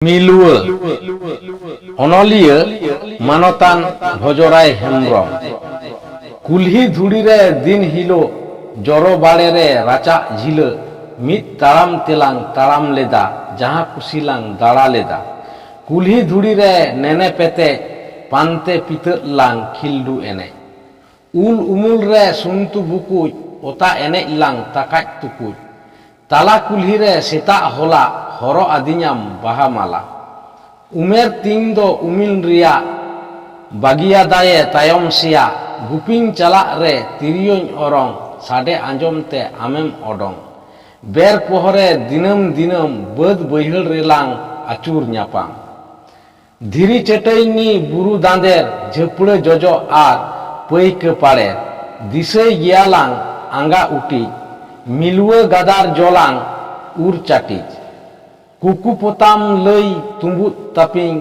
মিলুয়া অনলিয়া মানতান ভজরাই হেমব্রম কুলহি ধুড়িরে দিন হিলো জড়ো বাড়েরে রাচা ঝিল মিত তাড়াম তেলাং তাড়াম লেদা যাহা কুশিলাং দাঁড়া লেদা কুলহি ধুড়িরে নেনে পেতে পান্তে পিতলাং খিলডু এনে উল উমুল রে সুনতু বুকুই ওতা এনে ইলাং তাকাই তুকুই তালা কুলহিরে সেতা হলা হর আদিኛম বাহা মালা উমের তিন দো উমিল রিয়া বাগিয়া দায়ে তায়ম সিয়া গুপিং চালাক রে তিরিয়ñ অরং সাডে আঞ্জমতে আমেম অডং বের পোহরে দিনম দিনম বাদ বৈহল রেলাং আচুর ᱧᱟᱯᱟᱢ ধীরি চেটাইনি বুরু দাঁদের ঝেপড়ে জজ আর পৈকে পাড়ে দিশাই গিয়ালাং আঙ্গা উটি মিলুয়া গাদার জলাং উর চাটিজ কুকু পোতাম লই তুম্বুত তাপিং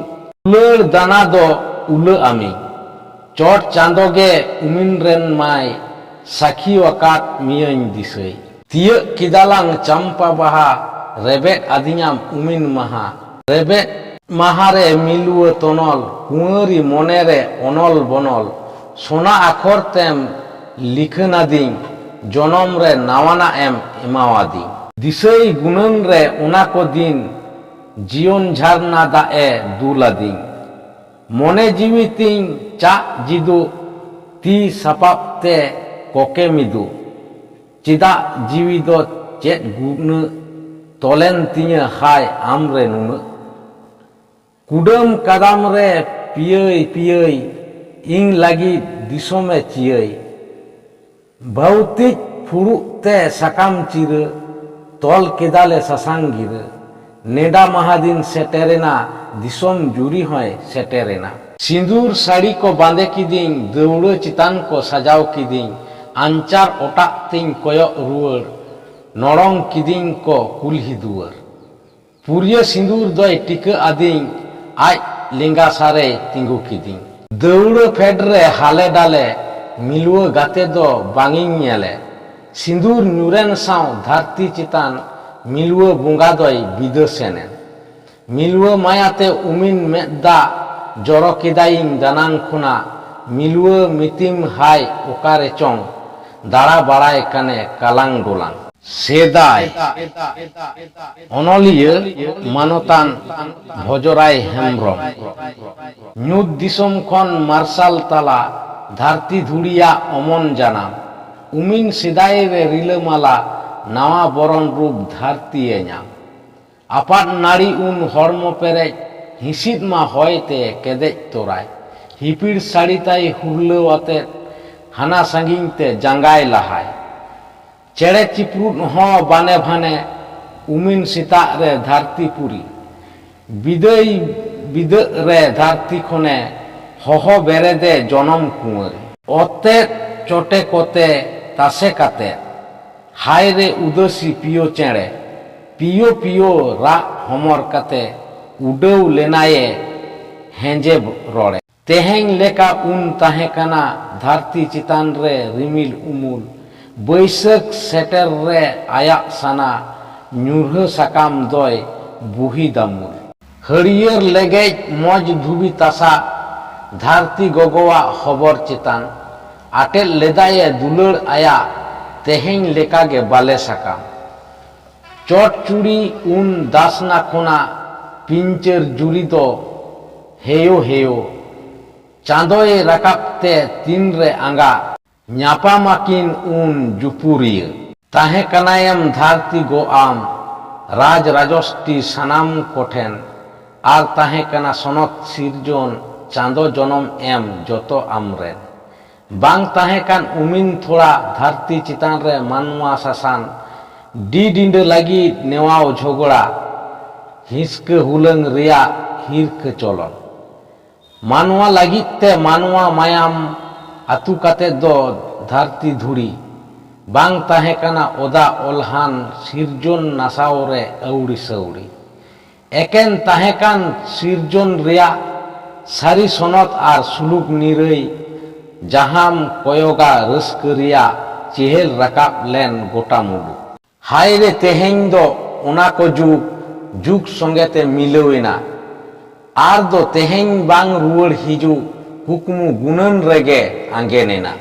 উলর দানা দো উল আমি চট চাঁদগে উমিন রেন মাই সাক্ষী ওয়াকাত মিয়ñ দিশাই তিয়ক কিদালাং চাম্পা বাহা রেবেট আদিኛম উমিন মাহা রেবেট মাহারে মিলুয়া তনল কুঁয়রি মনেরে অনল বনল সোনা আখর তেম লিখনাদিং জনম রে নাওয়ানা এম এমাওয়াদি দিশাই গুণন রে ওনাকো দিন জীবন ঝারনা দা এ দুলাদিং মনে জীবিতিং চা জিদু তি সাপাপতে কোকে মিদু চিদা জীবিত চেত গুণ তলেন তিঞা হাই আমরে নুন কুডম কাদাম রে পিয়ই পিয়ই ইং লাগি দিশমে চিয়ই ভৌতিক ফুড়ুতে সাকাম চির তল কেদালে সাসাঙ্গির নেডা মাহাদিন সেটেরেনা দিশম জুরি হয় সেটেরেনা সিঁদুর শাড়ি কো বাঁধে কিদিং দৌড় চিতান কো সাজাও কিদিং আঞ্চার ওটাক তিং কয়ক রুয়ার নরং কিদিং কো কুলহি দুয়ার পুরিয় সিঁদুর দয় টিকা আদিং আজ লেঙ্গা সারে তিঙ্গু কিদিং দৌড় ফেডরে হালে ডালে মিলুয়া গাতে দো বাঙিং ñেলে সিঁদুর ᱧᱩᱨᱮᱱ সাও ধারতি চিতান মিলুয়া বঙ্গা দয় বিদেশেনেন মিলুয়া মায়াতে উমিন মেদা জড় কেদাইং দানাং খুনা মিলুয়া মিতিম হাই ওকারে চং দাঁড়া বাড়ায় কানে কালাং ডোলাং সেদাই অনলিয়া মানতান ভজরাই হেমব্রম ñুত দিশম খন মার্শাল তালা ধারতি ধুড়িয়া অমন জানাম উমিন সেদাই রে রিলামালা নাওয়া বরণ রূপ ধারতি এñাম আপাত নারী উন হর্ম পেরেজ হিসিদ মা হয়তে কেদেজ তোরায় হিপির শাড়ি তাই হুরলেও আতে হানা সাঙ্গিংতে জাঙ্গায় লাহায় চেড়ে চিপরুট হ বানে ভানে উমিন সীতা রে ধারতি পুরি বিদয় বিদ রে ধারতি খনে হহ বেড়ে দে জনম কুঁয়ারে অতে চটে কতে তাসে কাতে হায় রে উদসী পিও চেড়ে পিও পিও রা হমর কাতে উডাউ লেনায়ে হেঁজে রড়ে তেহেং লেকা উন তাহে কানা ধারতি চিতান রে রিমিল উমুল বৈশাখ সেটের রে আয়াক সানা ñুরহ সাকাম দয় বুহি দামুল হরিয়র লেগেজ মজ ধুবি তাসা ধারতি গগোয়া খবর চিতান আটেল লেদায়ে দুলড় আয়া তেহেং লেকাগে বালে সাকাম চট চুড়ি উন দাসনা খোনা পিঞ্চের জুড়ি দো হেয় হেয় চাঁদয়ে রাকাবতে তিন রে আঙ্গা ñাপামাকিন উন জুপুরিয়া তাহে কানায়ম ধারতি গো আম রাজ রাজষ্টি সানাম কোঠেন আর তাহে কানা সনত সিরজন চাঁদ জনম এম যত আমরেন বাং তাহে কান উমিন থোড়া ধারতি চিতান রে মানওয়া শাসান ডি ডিন্ড লাগি নেওয়াও ঝগড়া হিসকে হুলং রিয়া হিরকে চলন মানওয়া লাগিতে মানওয়া মায়াম আতু কাতে দ ধারতি ধুড়ি বাং তাহে কানা ওদা অলহান সিরজন নাসাও রে আউড়ি সাউড়ি একেন তাহে কান সিরজন রিয়া সারি সনত আর সুলুক নিরই জাহাম কয়গা রস্করিয়া চেহেল রাকাব লেন গোটা মুলুক হায় রে তেহেং দো ওনা কো যুগ যুগ সঙ্গেতে মিলেও না আর দো তেহেñ বাং রুয়াড় হিজু কুকমু গুণন রেগে আঙ্গেনে না।